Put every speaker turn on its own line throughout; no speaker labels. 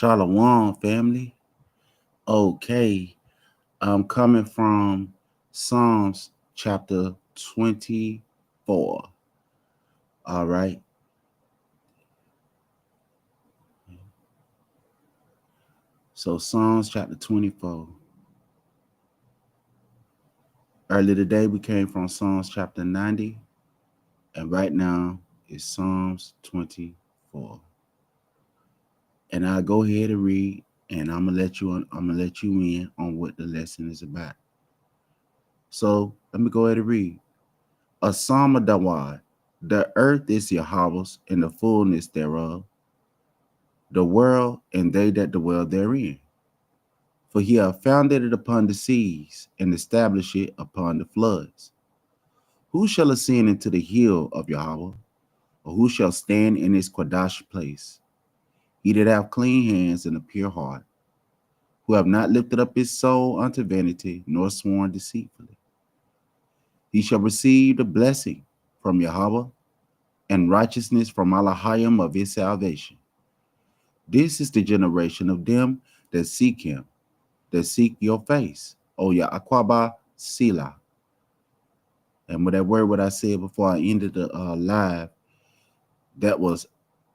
Shalom, family. Okay, I'm coming from Psalms chapter 24. All right. So, Psalms chapter 24. Earlier today, we came from Psalms chapter 90, and right now is Psalms 24. And I'll go ahead and read, and I'm gonna let you in on what the lesson is about. So, let me go ahead and read. A psalm of Dawad. The earth is Yahweh's and the fullness thereof, the world and they that dwell therein. For he hath founded it upon the seas and established it upon the floods. Who shall ascend into the hill of Yahweh, or who shall stand in his Quadash place? He that hath clean hands and a pure heart, who have not lifted up his soul unto vanity, nor sworn deceitfully. He shall receive the blessing from Yahweh, and righteousness from Elohim of his salvation. This is the generation of them that seek him, that seek your face, O Yiqwaba Sila. And with that word, what I said before I ended the live, that was,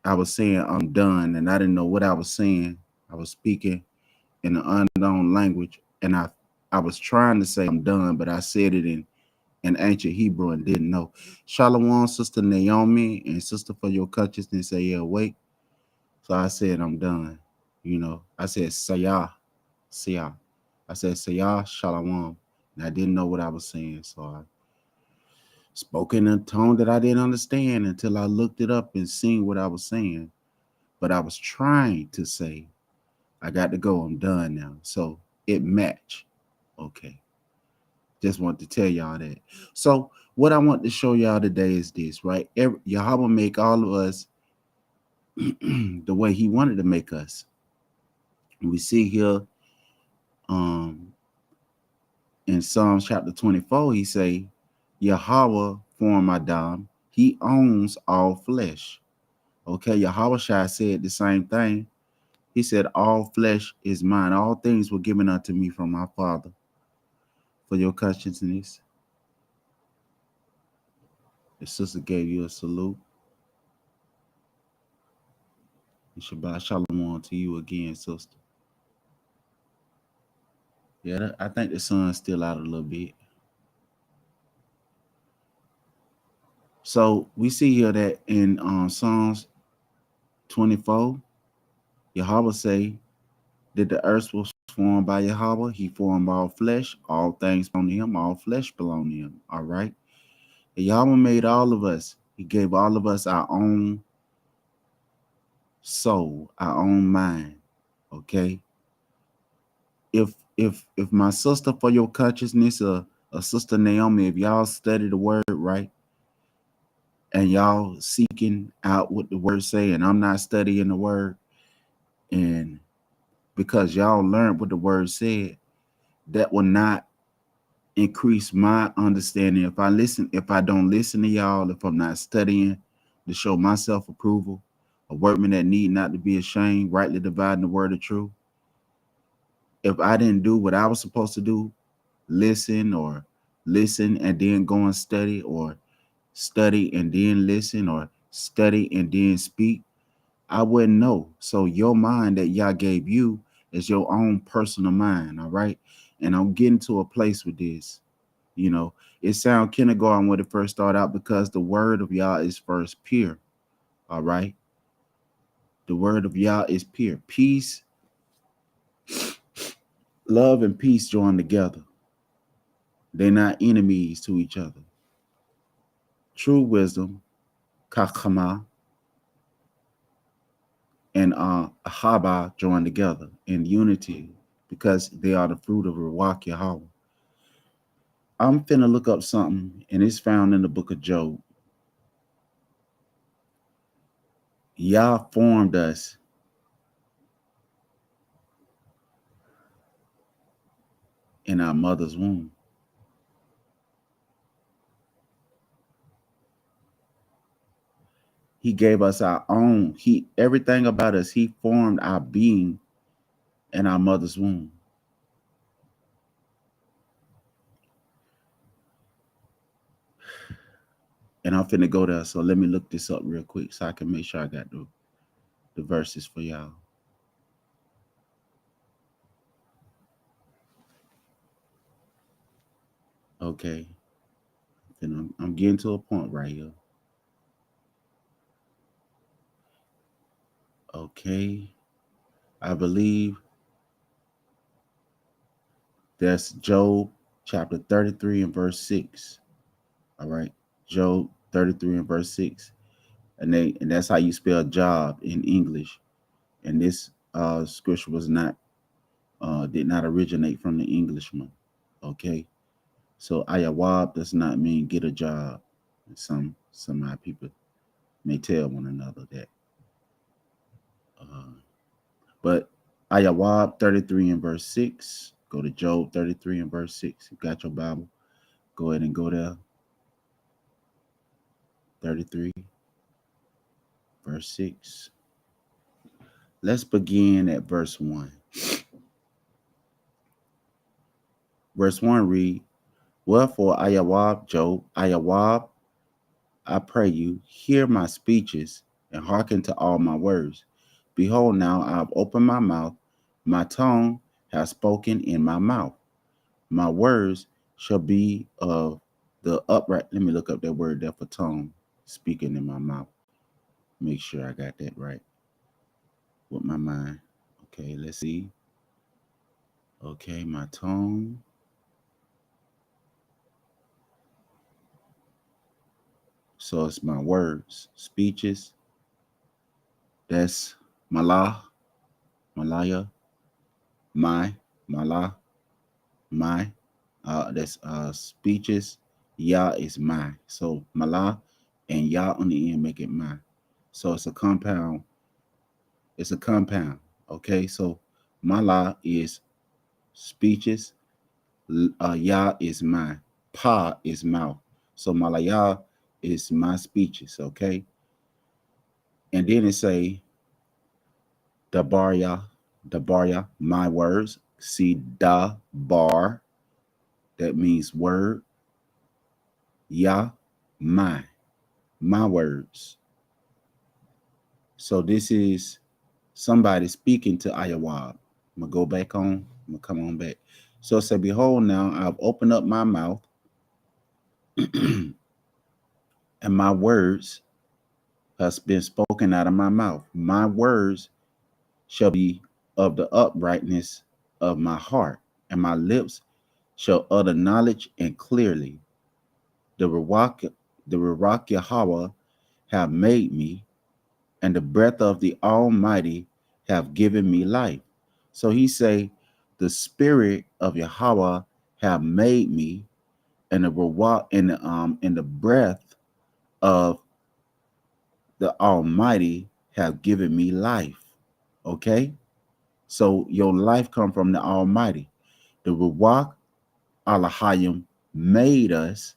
I was saying I'm done, and I didn't know what I was saying. I was speaking in an unknown language, and I was trying to say I'm done, but I said it in ancient Hebrew and didn't know. Shalom, Sister Naomi, and Sister for your consciousness, say yeah, awake. So I said I'm done. I said Sayah, Sayah. I said Sayah Shalom. And I didn't know what I was saying. So I spoke in a tone that I didn't understand until I looked it up and seen what I was saying. But I was trying to say, I got to go. I'm done now. So it matched. Okay. Just want to tell y'all that. So what I want to show y'all today is this, right? Yahweh make all of us the way he wanted to make us. We see here um in Psalms chapter 24, he say, Yahweh form Adam, he owns all flesh. Okay, Yahweh Shai said the same thing. He said, all flesh is mine. All things were given unto me from my Father. For your consciousness, the sister gave you a salute. And Shabbat Shalom to you again, sister. Yeah, I think the sun's still out a little bit. So we see here that in Psalms 24, Yahweh say that the earth was formed by Yahweh. He formed all flesh. All things belong to him. All flesh belong to him. All right. And Yahweh made all of us. He gave all of us our own soul, our own mind. Okay. If my sister for your consciousness, or sister Naomi, if y'all study the word right, and y'all seeking out what the word say, and I'm not studying the word, and because y'all learned what the word said, that will not increase my understanding. If I don't listen to y'all, if I'm not studying to show myself approval, a workman that need not to be ashamed, rightly dividing the word of truth. If I didn't do what I was supposed to do, listen and then go and study, or study and then listen, or study and then speak, I wouldn't know. So your mind that Yah gave you is your own personal mind, all right? And I'm getting to a place with this. It sound kindergarten when it first started out, because the word of Yah is first pure, all right? The word of Yah is pure. Peace, love, and peace join together. They're not enemies to each other. True wisdom, kakama, and ahaba join together in unity, because they are the fruit of Ruach Yahweh. I'm finna look up something, and it's found in the book of Job. Yah formed us in our mother's womb. He gave us our own. Everything about us, he formed our being in our mother's womb. And I'm finna go there. So let me look this up real quick so I can make sure I got the verses for y'all. Okay. Then I'm getting to a point right here. Okay. I believe that's Job chapter 33 and verse 6. All right. Job 33 and verse 6. And that's how you spell job in English. And this scripture was not did not originate from the Englishman. Okay. So ayawab does not mean get a job. Some of my people may tell one another that. But ayawab 33 and verse 6. Go to Job 33 and verse 6. You got your Bible. Go ahead and go there. 33 verse 6. Let's begin at verse 1. Verse 1 read, wherefore ayawab Job, ayawab, I pray you, hear my speeches and hearken to all my words. Behold, now I have opened my mouth, my tongue has spoken in my mouth. My words shall be of the upright. Let me look up that word there for tongue, speaking in my mouth. Make sure I got that right with my mind. Okay, let's see. Okay, my tongue. So it's my words, speeches. That's malah, malaya, my, malah, my. That's speeches. Ya is my. So malah and ya on the end make it my. So it's a compound. It's a compound. Okay, so malah is speeches. Ya is my. Pa is mouth. So malaya is my speeches. Okay, and then it say dabarya, my words. See da bar, that means word. Ya, my words. So this is somebody speaking to Ayawab. I'm gonna go back on. I'm gonna come on back. So it said, behold, now I've opened up my mouth, and my words has been spoken out of my mouth. My words shall be of the uprightness of my heart, and my lips shall utter knowledge and clearly. The Ruach Yahweh have made me, and the breath of the Almighty have given me life. So he say, the spirit of Yahweh have made me, and the Ruach and the breath of the Almighty have given me life. Okay, so your life come from the Almighty. The Ruach Alahayim made us,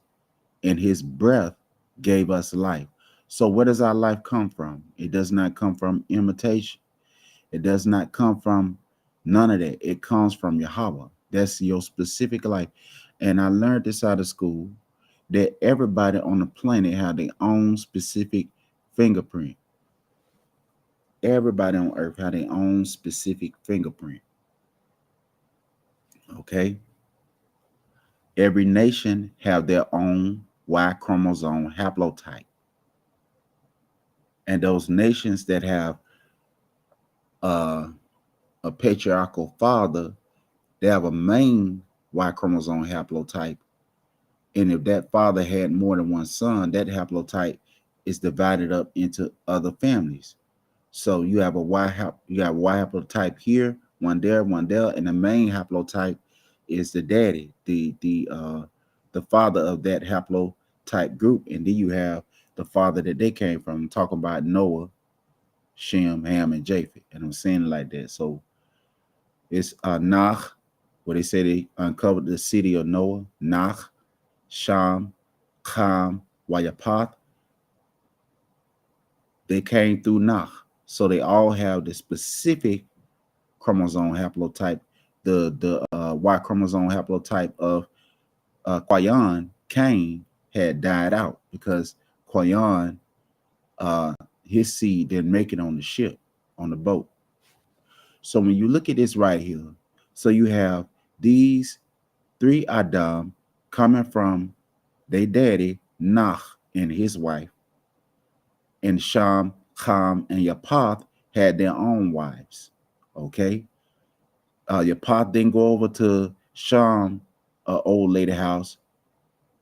and his breath gave us life. So where does our life come from? It does not come from imitation. It does not come from none of that. It comes from Yahweh. That's your specific life. And I learned this out of school, that everybody on the planet have their own specific fingerprint. Everybody on earth have their own specific fingerprint. Okay. Every nation have their own Y chromosome haplotype. And those nations that have uh, a patriarchal father, they have a main Y chromosome haplotype. And if that father had more than one son, that haplotype is divided up into other families. So you have you have Y haplotype here, one there, and the main haplotype is the daddy, the father of that haplotype group. And then you have the father that they came from. I'm talking about Noah, Shem, Ham, and Japheth. And I'm saying it like that. So it's Nach, where they say they uncovered the city of Noah, Nach, Sham, Kham, Wayapath. they came through Nach. So they all have the specific chromosome haplotype, the Y chromosome haplotype of Kwayan. Cain had died out because Kwayan, uh, his seed didn't make it on the ship, on the boat. So when you look at this right here, so you have these three Adam coming from their daddy, Nach, and his wife, and Sham, Ham, and Yapath had their own wives. Okay. Yapath then go over to Sham, old lady house,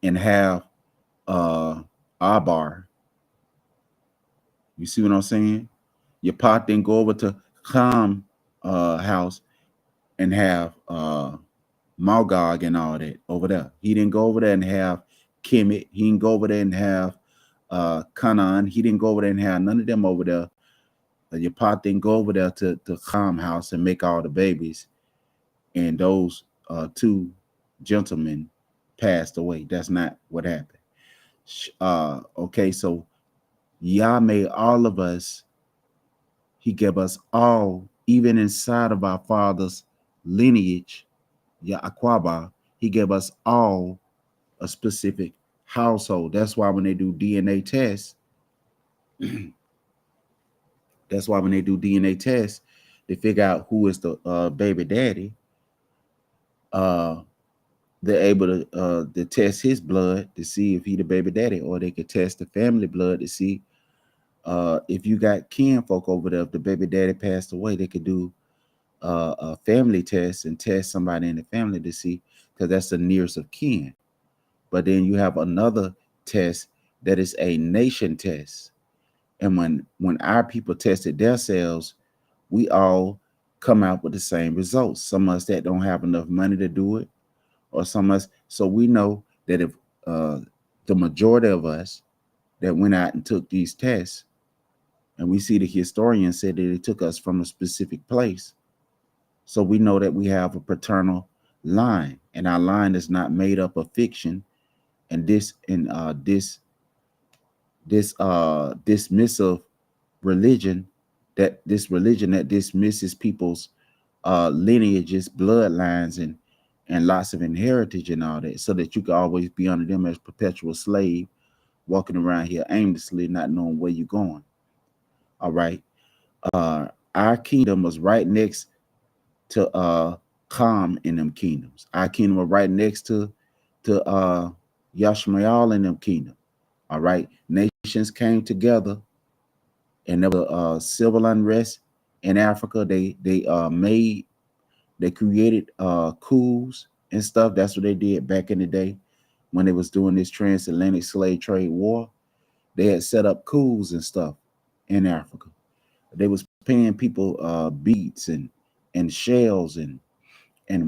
and have uh Abar. You see what I'm saying? Yapath then go over to Ham house and have Magog and all that over there. He didn't go over there and have Kemet. He didn't go over there and have Canaan. He didn't go over there and have none of them over there. Your pot didn't go over there to Ham house and make all the babies. And those two gentlemen passed away. That's not what happened. Okay, so Yah made all of us. He gave us all, even inside of our father's lineage, Yiqwaba, he gave us all a specific household. That's why when they do DNA tests, that's why when they do DNA tests, they figure out who is the baby daddy. Uh, they're able to test his blood to see if he the baby daddy, or they could test the family blood to see if you got kin folk over there. If the baby daddy passed away, they could do a family test and test somebody in the family to see, because that's the nearest of kin. But then you have another test that is a nation test. And when our people tested themselves, we all come out with the same results. Some of us that don't have enough money to do it, or some of us. So we know that if the majority of us that went out and took these tests, and we see the historian said that it took us from a specific place, so we know that we have a paternal line, and our line is not made up of fiction and this dismissive religion, that this religion that dismisses people's lineages, bloodlines, and lots of inheritage and all that, so that you can always be under them as perpetual slave, walking around here aimlessly, not knowing where you're going. All right. Our kingdom was right next to Kham in them kingdoms. Our kingdom was right next to Yashmael in them kingdom. All right. Nations came together, and there was civil unrest in Africa. They created coups and stuff. That's what they did back in the day when they was doing this transatlantic slave trade war. They had set up coups and stuff in Africa. They was paying people beads and shells and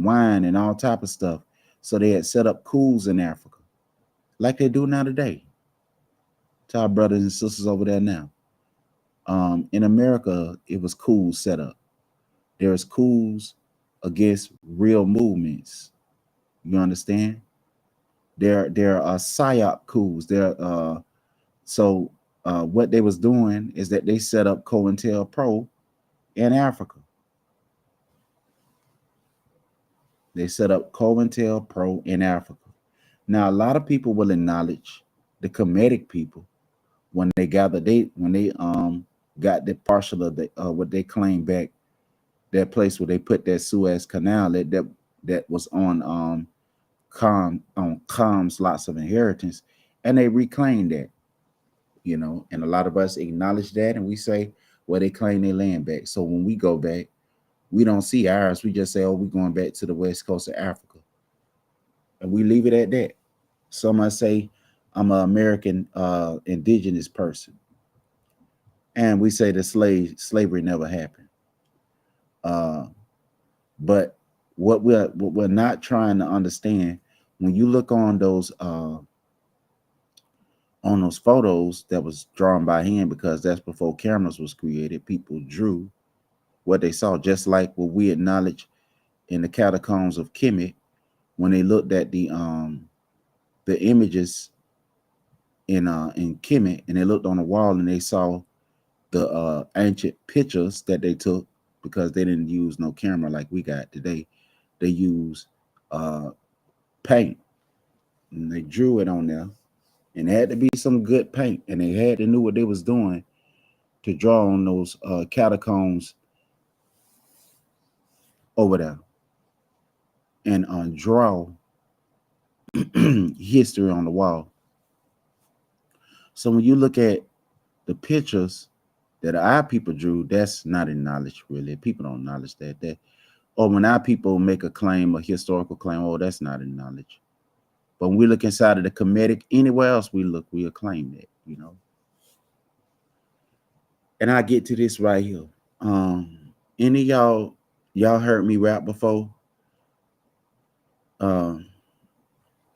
wine and all type of stuff. So they had set up coups in Africa, like they do now today, to our brothers and sisters over there now. In America, it was coups set up. There's coups against real movements. You understand? There are psyop coups. What they was doing is that they set up COINTELPRO in Africa. They set up COINTELPRO in Africa. Now, a lot of people will acknowledge the Kemetic people when they got the partial of the what they claim back, that place where they put that Suez Canal that was on Kam's lots of inheritance, and they reclaimed that, and a lot of us acknowledge that, and we say, well, they claim their land back. So when we go back, we don't see ours. We just say, oh, we're going back to the west coast of Africa, and we leave it at that. Some might say, I'm an American indigenous person, and we say that slavery never happened. But what we're not trying to understand, when you look on those photos that was drawn by hand, because that's before cameras was created, people drew what they saw, just like what we acknowledge in the catacombs of Kemet, when they looked at the images in Kemet, and they looked on the wall and they saw the ancient pictures that they took, because they didn't use no camera like we got today. They used uh, paint, and they drew it on there, and it had to be some good paint, and they had to knew what they was doing to draw on those catacombs over there and draw history on the wall. So when you look at the pictures that our people drew, that's not in knowledge really. People don't knowledge that. Or when our people make a claim, a historical claim, oh, that's not in knowledge. But when we look inside of the comedic, anywhere else we look, we'll claim that. And I get to this right here. Any of y'all heard me rap before? Um,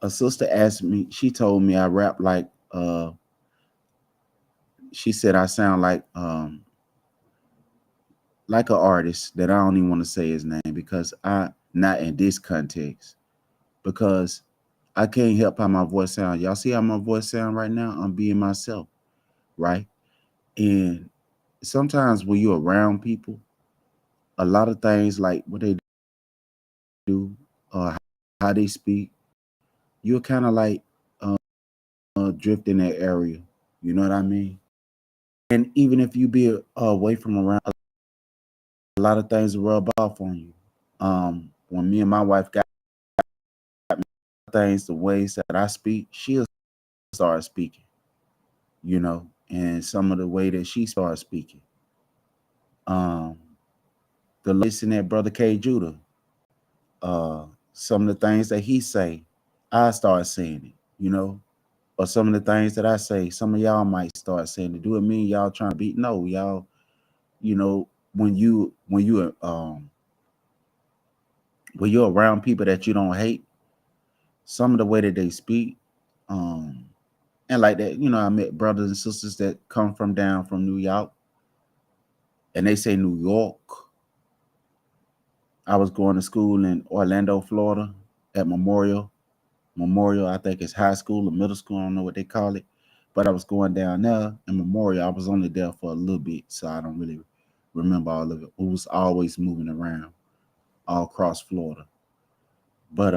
a sister asked me, she told me I rap like she said I sound like an artist that I don't even want to say his name, because I not in this context, because I can't help how my voice sounds. Y'all see how my voice sound right now? I'm being myself, right? And sometimes when you're around people, a lot of things like what they do, how they speak, you're kind of like drift in that area. You know what I mean? And even if you be away from around, a lot of things will rub off on you. When me and my wife got things, the ways that I speak, she'll start speaking, and some of the way that she started speaking. Um, the listen that Brother K. Judah, uh, some of the things that he say, I start saying it. Or some of the things that I say, some of y'all might start saying it. Do it mean y'all trying to beat? No, y'all, you know, when you're around people that you don't hate, some of the way that they speak, um, and like that, I met brothers and sisters that come from down from New York, and they say New York. I was going to school in Orlando, Florida, at Memorial. I think it's high school or middle school. I don't know what they call it, but I was going down there in Memorial. I was only there for a little bit, so I don't really remember all of it. It was always moving around all across Florida. But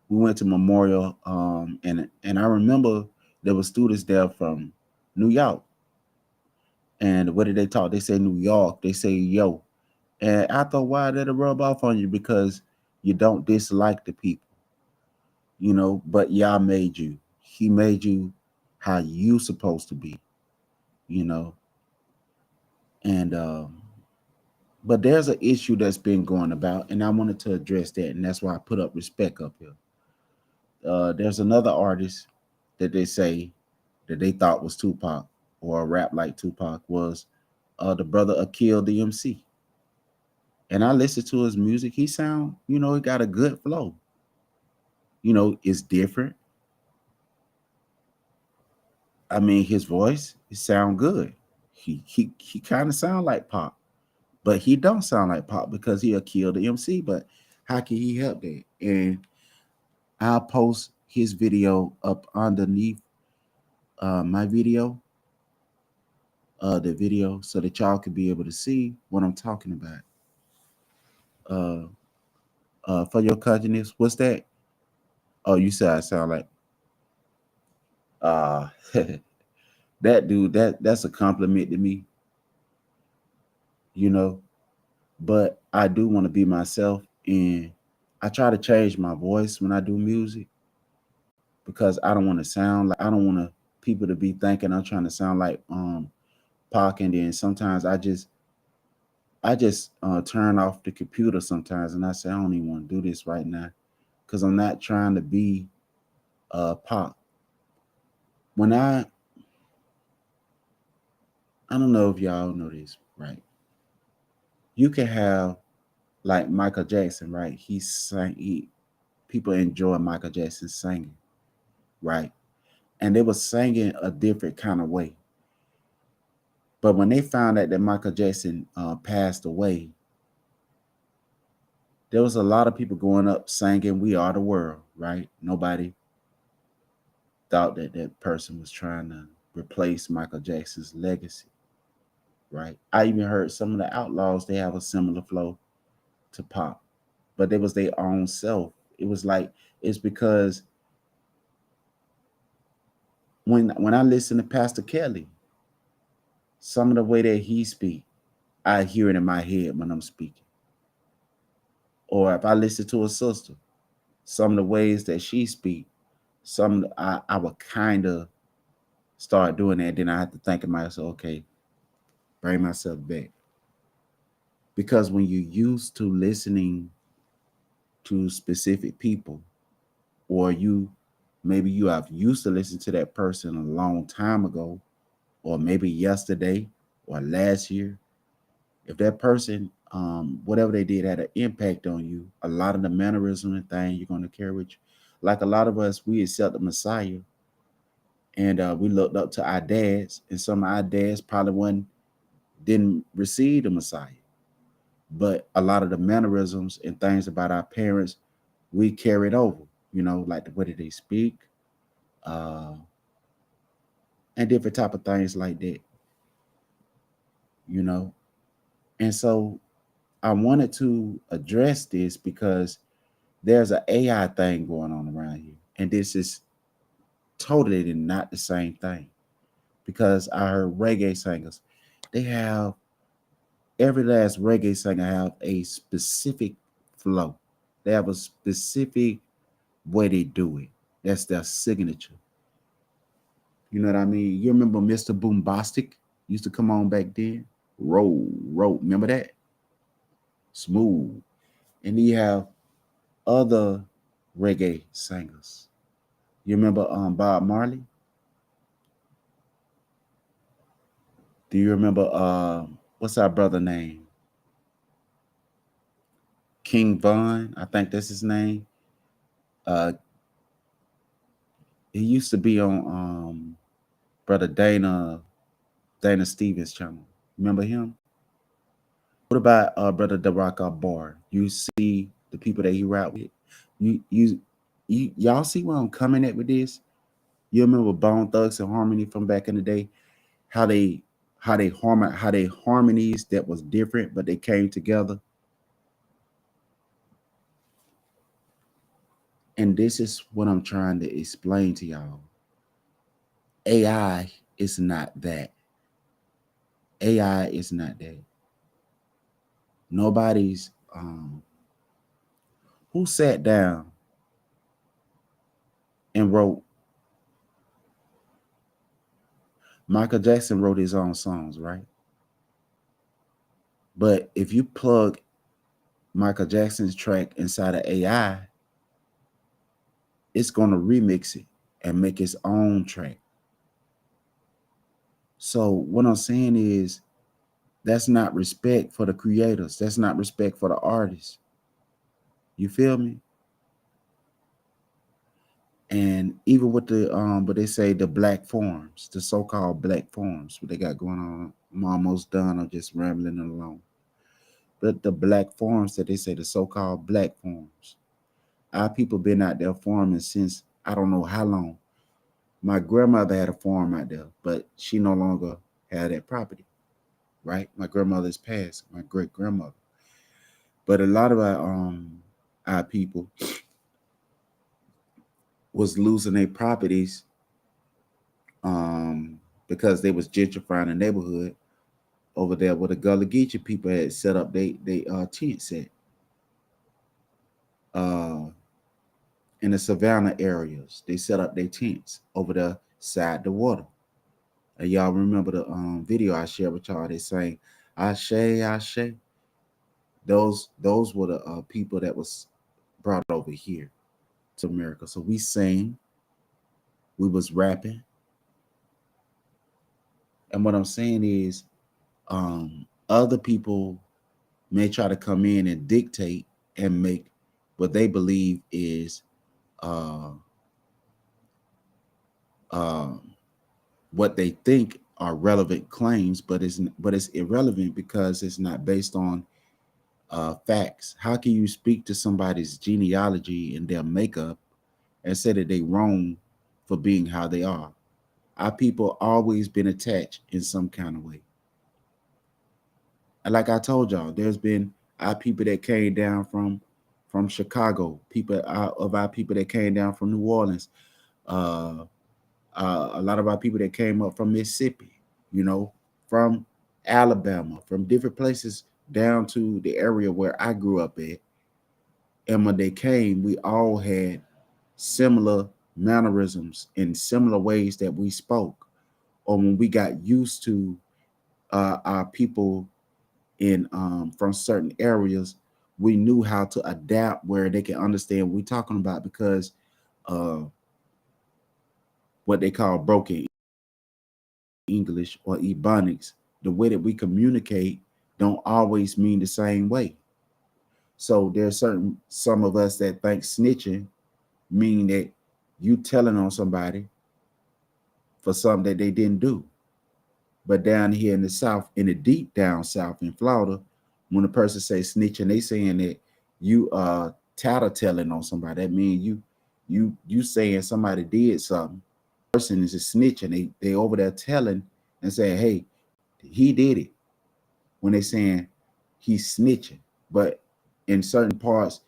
we went to Memorial, and I remember there were students there from New York. And what did they talk? They say New York. They say yo. And I thought, why did it rub off on you? Because you don't dislike the people, but Yah made you. He made you how you supposed to be, you know. And but there's an issue that's been going about, and I wanted to address that, and that's why I put up respect up here. There's another artist that they say that they thought was Tupac or a rap like Tupac was the brother Akil The MC. And I listened to his music. He sound, he got a good flow. It's different. I mean, his voice, it sound good. He kind of sound like Pop, but he don't sound like Pop because he'll kill the MC. But how can he help that? And I'll post his video up underneath my video, the video, so that y'all can be able to see what I'm talking about. For your consciousness, what's that? Oh, you said I sound like uh that dude. That's a compliment to me, you know. But I do want to be myself, and I try to change my voice when I do music because I don't want to sound like I don't want to people to be thinking I'm trying to sound like Pac. And then sometimes I just turn off the computer sometimes, and I say I don't even want to do this right now because I'm not trying to be Pac. When I don't know if y'all know this, right? You can have like Michael Jackson, right? People enjoy Michael Jackson singing, right? And they were singing a different kind of way. But when they found out that Michael Jackson passed away, there was a lot of people going up singing "We Are the World," right? Nobody thought that that person was trying to. replace Michael Jackson's legacy, right? I even heard some of the Outlaws, they have a similar flow to Pop, but they was their own self. It was like, it's because when I listen to Pastor Kelly, some of the way that he speak, I hear it in my head when I'm speaking. Or if I listen to a sister, some of the ways that she speak, I would kind of start doing that. Then I have to think of myself, okay, bring myself back. Because when you're used to listening to specific people, or maybe you have used to listen to that person a long time ago, or maybe yesterday or last year, if that person, whatever they did, had an impact on you, a lot of the mannerism and thing you're going to carry with you. Like a lot of us, we accept the Messiah, and we looked up to our dads, and some of our dads probably didn't receive the Messiah, but a lot of the mannerisms and things about our parents we carried over. Like the way that they speak, uh, and different type of things like that. You know, and so I wanted to address this because there's an AI thing going on around here, and this is totally not the same thing. Because I heard reggae singers, they have every last reggae singer have a specific flow. They have a specific way they do it. That's their signature. You know what I mean? You remember Mr. Boombastic used to come on back then? Roll, roll. Remember that? Smooth. And you have other reggae singers. You remember Bob Marley? Do you remember what's our brother name? King Von, I think that's his name. Uh he used to be on brother Dana Stevens channel. Remember him? What about brother Daraka Bar? You see the people that he rap with? You you y'all see where I'm coming at with this? You remember Bone Thugs and Harmony from back in the day? How how they harmonies that was different, but they came together. And this is what I'm trying to explain to y'all. AI is not that. AI is not that. Nobody's who sat down and wrote. Michael Jackson wrote his own songs, right? But if you plug Michael Jackson's track inside of AI, it's gonna remix it and make its own track. So what I'm saying is that's not respect for the creators. That's not respect for the artists. You feel me? And even with the but they say the black forms, the so-called black forms, what they got going on. I'm almost done. I'm just rambling along. But the black forms that they say, the so-called black forms, our people been out there farming since I don't know how long. My grandmother had a farm out there, but she no longer had that property. Right? My grandmother's passed, my great grandmother. But a lot of our people was losing their properties um because they was gentrifying the neighborhood over there where the Gullah Geechee people had set up they tents at uh in the savannah areas. They set up their tents over there side the water. And y'all remember the video I shared with y'all? They saying Ashe, Ashe. Those were the people that was brought over here to America. So we sang, we was rapping, and what I'm saying is, other people may try to come in and dictate and make what they believe is uh, uh, what they think are relevant claims, but it's irrelevant because it's not based on facts. How can you speak to somebody's genealogy and their makeup and say that they wrong for being how they are? Our people always been attached in some kind of way. And like I told y'all, there's been our people that came down from Chicago, people of our people that came down from New Orleans, uh, a lot of our people that came up from Mississippi, you know, from Alabama, from different places down to the area where I grew up at. And when they came, we all had similar mannerisms and similar ways that we spoke. Or when we got used to our people in from certain areas, we knew how to adapt where they can understand what we're talking about because uh, what they call broken English or Ebonics, the way that we communicate don't always mean the same way. So there's certain some of us that think snitching mean that you telling on somebody for something that they didn't do. But down here in the South, in the deep down South in Florida, when a person says snitching, they saying that you tattletelling on somebody. That means you saying somebody did something. Person is a snitching. They over there telling and saying, hey, he did it. When they saying he's snitching. But in certain parts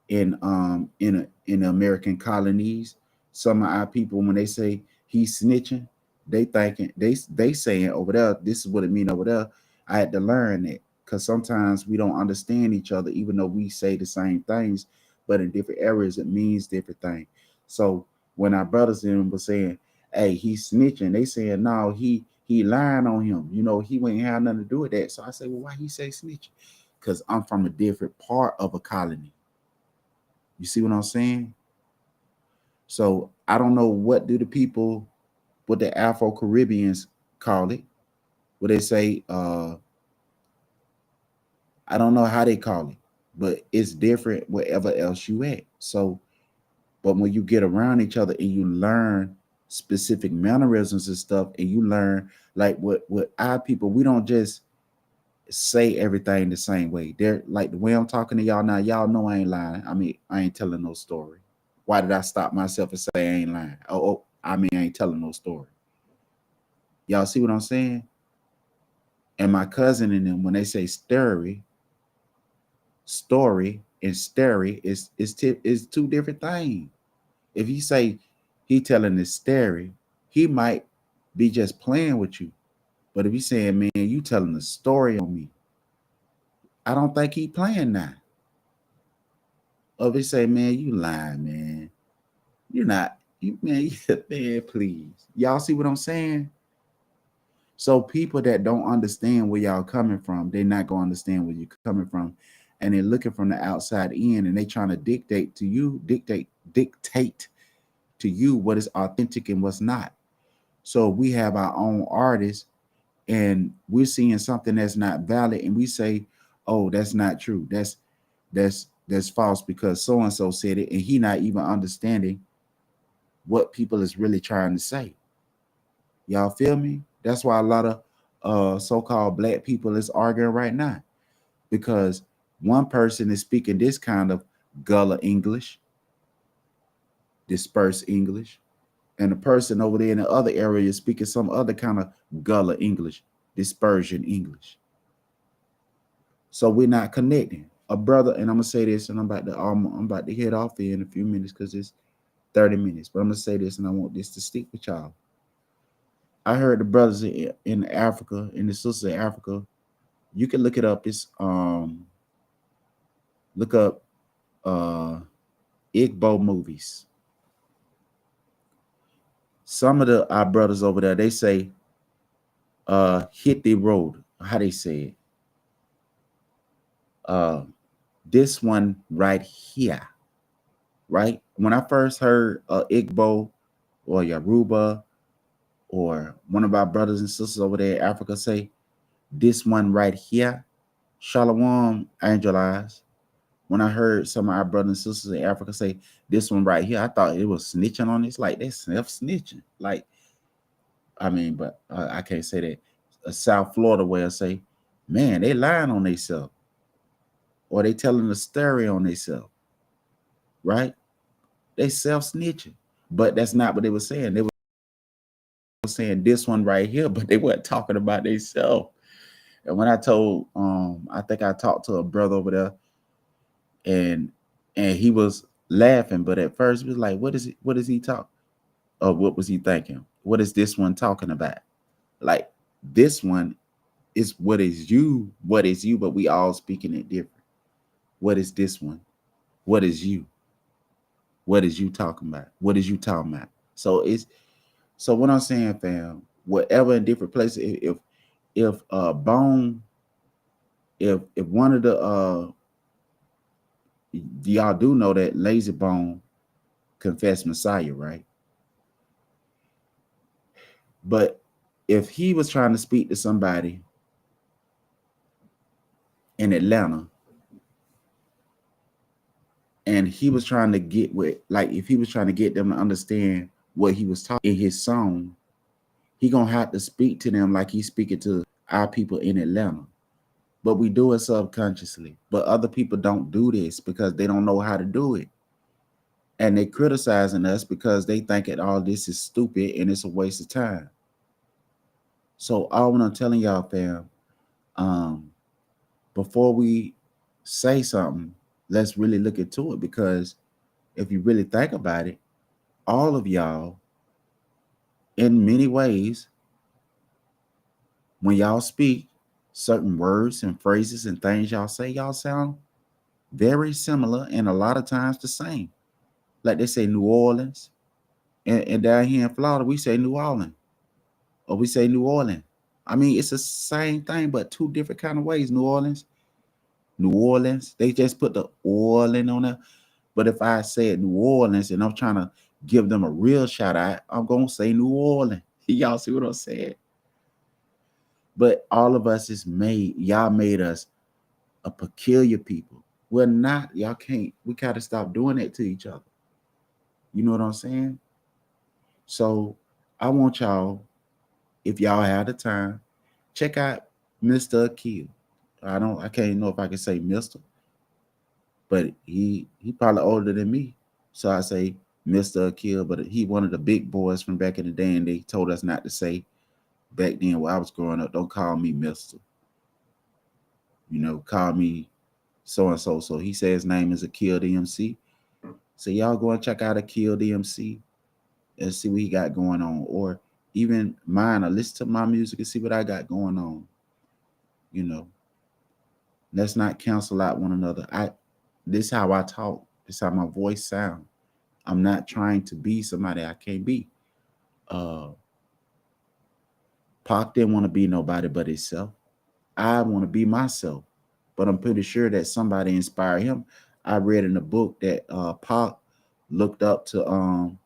in the American colonies, some of our people when they say he's snitching, they thinking they saying over there, this is what it mean over there. I had to learn that because sometimes we don't understand each other, even though we say the same things, but in different areas it means different things. So when our brothers in them were saying, "Hey, he's snitching," they saying, "No, he lying on him. You know, he ain't have nothing to do with that." So I say, "Well, why he say snitching?" Because I'm from a different part of a colony. You see what I'm saying? So I don't know what do the people, what the Afro Caribbeans call it. What they say, I don't know how they call it, but it's different wherever else you at. So, but when you get around each other and you learn specific mannerisms and stuff, and you learn like what our people, we don't just say everything the same way. They're like the way I'm talking to y'all now. Y'all know I ain't lying. I mean, I ain't telling no story. Why did I stop myself and say I ain't lying? I mean, I ain't telling no story. Y'all see what I'm saying? And my cousin and them, when they say story and story is two different things. If he say he telling this story, he might be just playing with you. But if he's saying, man, you telling a story on me, I don't think he playing now. Or if he say, man, you lying, man. You're not, you man, man, please. Y'all see what I'm saying? So people that don't understand where y'all coming from, they're not gonna understand where you're coming from. And they're looking from the outside in and they trying to dictate to you what is authentic and what's not. So we have our own artists and we're seeing something that's not valid and we say, oh, that's not true. That's false because so and so said it and he not even understanding what people is really trying to say. Y'all feel me? That's why a lot of so-called black people is arguing right now because one person is speaking this kind of gullah English, dispersed English, and the person over there in the other area is speaking some other kind of gullah English, dispersion English. So we're not connecting. A brother, and I'm gonna say this, and I'm about to head off here in a few minutes because it's 30 minutes. But I'm gonna say this, and I want this to stick with y'all. I heard the brothers in Africa and the sisters in Africa. You can look it up. It's look up Igbo movies. Some of the our brothers over there, they say hit the road. How they say it? Uh this one right here. Right? When I first heard Igbo or Yoruba or one of our brothers and sisters over there in Africa say this one right here, Shalom Angel Eyes. When I heard some of our brothers and sisters in Africa say this one right here, I thought it was snitching on this. Like that's self snitching. Like, I mean, but I can't say that. A South Florida way I say, man, they lying on themselves or they telling a story on themselves, right? They self snitching. But that's not what they were saying. They were were saying this one right here, but they weren't talking about themselves. And when I told, I think I talked to a brother over there, and he was laughing, but at first he was like, "What is it? What is he talking? Or what was he thinking? What is this one talking about? Like this one is what is you, but we all speaking it different. What is this one? What is you? What is you talking about? What is you talking about? So it's so what I'm saying, fam. Whatever in different places, if bone, if one of the y'all do know that Lazy Bone confessed Messiah, right? But if he was trying to speak to somebody in Atlanta and he was trying to get with, like, if he was trying to get them to understand what he was talking in his song, he gonna have to speak to them like he's speaking to our people in Atlanta. But we do it subconsciously. But other people don't do this because they don't know how to do it. And they criticizing us because they think that all this is stupid and it's a waste of time. So all what I'm telling y'all, fam, um, before we say something, let's really look into it, because if you really think about it, all of y'all, in many ways, when y'all speak, certain words and phrases and things y'all say, y'all sound very similar and a lot of times the same. Like they say New Orleans, and down here in Florida, we say New Orleans or we say New Orleans. I mean, it's the same thing, but two different kind of ways. New Orleans, New Orleans. They just put the Orleans on there. But if I said New Orleans and I'm trying to give them a real shout out, I'm gonna say New Orleans. Y'all see what I'm saying? But all of us is made. Y'all made us a peculiar people. We're not. Y'all can't. We gotta stop doing that to each other. You know what I'm saying? So I want y'all, if y'all have the time, check out Mr. Akil. I can't know if I can say Mr., but he probably older than me. So I say Mr. Akil, but he one of the big boys from back in the day, and they told us not to say back then when I was growing up, don't call me Mr. Call me so and so. So he said his name is Akil The Mc. So y'all go and check out Akil The Mc and see what he got going on. Or even mine, or listen to my music and see what I got going on. You know, let's not cancel out one another. This how I talk. This how my voice sound. I'm not trying to be somebody I can't be. Uh Pac didn't want to be nobody but himself. I want to be myself. But I'm pretty sure that somebody inspired him. I read in the book that Pac looked up to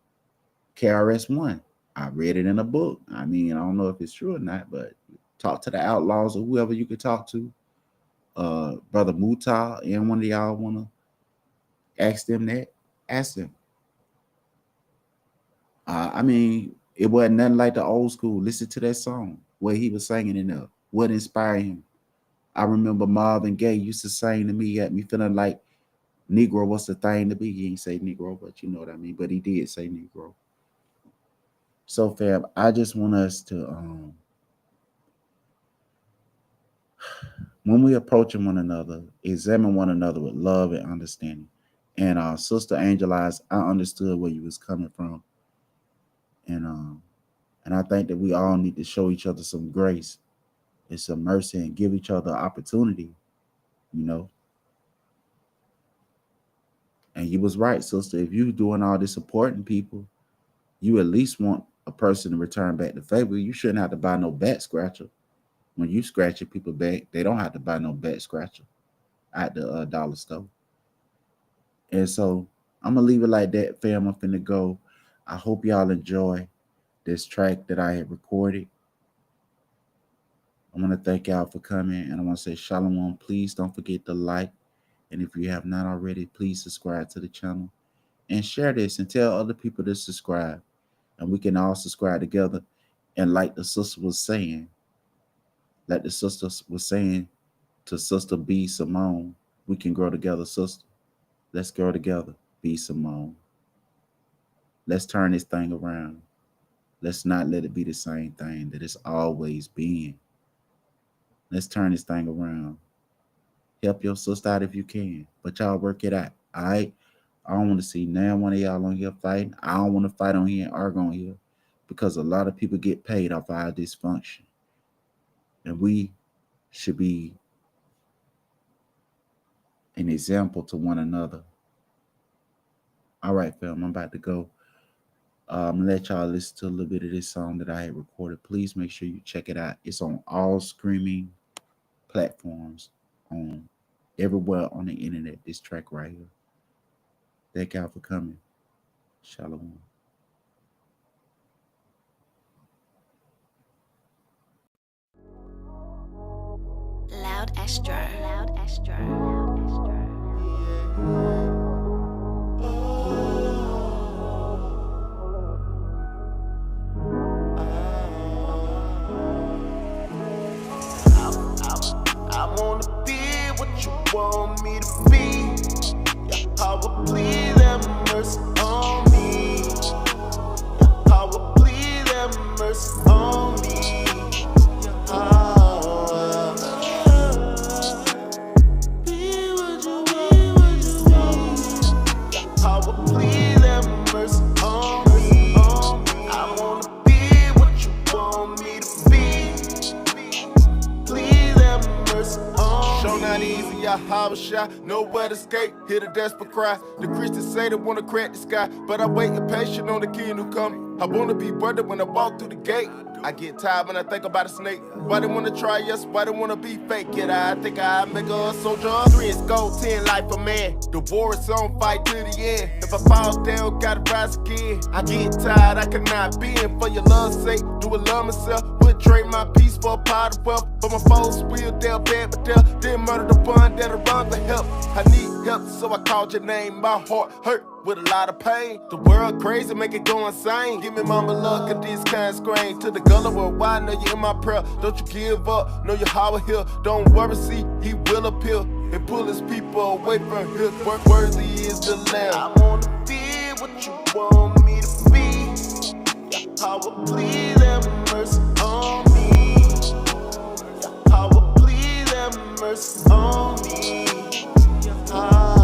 KRS-One. I read it in a book. I mean, I don't know if it's true or not, but talk to the Outlaws or whoever you could talk to. Brother Muta, and one of y'all want to ask them that, ask them. I mean, it wasn't nothing like the old school. Listen to that song where he was singing in there. What inspired him? I remember Marvin Gaye used to sing to me, at me feeling like Negro was the thing to be. He ain't say Negro, but you know what I mean. But he did say Negro. So, fam, I just want us to, when we approaching one another, examine one another with love and understanding. And Sister Angel Eyes, I understood where you was coming from, and I think that we all need to show each other some grace and some mercy and give each other opportunity. You know, and you was right, sister. If you doing all this supporting people, you at least want a person to return back the favor. You shouldn't have to buy no back scratcher. When you scratching people back, they don't have to buy no back scratcher at the dollar store. And so I'm gonna leave it like that, fam. I'm finna go. I hope y'all enjoy this track that I had recorded. I want to thank y'all for coming, and I want to say shalom. Please don't forget to like, and if you have not already, please subscribe to the channel and share this and tell other people to subscribe, and we can all subscribe together. And like the sister was saying, like the sister was saying to Sister B Simone, we can grow together, sister. Let's grow together, B Simone. Let's turn this thing around. Let's not let it be the same thing that it's always been. Let's turn this thing around. Help your sister out if you can, but y'all work it out. All right. I don't want to see now one of y'all on here fighting. I don't want to fight on here and argue on here because a lot of people get paid off our dysfunction, and we should be an example to one another. All right, fam, I'm about to go. Let y'all listen to a little bit of this song that I had recorded. Please make sure you check it out. It's on all streaming platforms, on everywhere on the internet. This track right here. Thank y'all for coming. Shalom.
Loud Astro. Loud Astro. Loud Astro.
I wanna be what you want me to be. Your power, please have mercy on me. Your power, please have mercy on me. Your power. Be what you want me. Your power, please have mercy on me. I wanna be what you want me to be. Please have mercy on me. Show not easy, I have a shot, nowhere to escape, hear the desperate cry. The Christians say they wanna crack the sky, but I wait impatient on the king who coming. I wanna be brother when I walk through the gate. I get tired when I think about a snake. Why they wanna try us? Why they wanna be fake? Yet I think I make a soldier. 3 is gold, 10 life a man. The war is on, fight to the end. If I fall down, gotta rise again. I get tired, I cannot be in. For your love's sake, do I love myself? Would trade my peace for a pot of wealth. But my foes will, they'll bad, but they'll then murder the bun that'll run for help. I need help, so I called your name. My heart hurt with a lot of pain. The world crazy, make it go insane. Give me mama love, cause this kind strain. To the gullible, why I know you in my prayer. Don't you give up, know your power here. Don't worry, see, he will appear and pull his people away from here. Worthy is the lamb. I wanna be what you want me to be. Your power, please have mercy on me. Your power, please have mercy on me. Your power.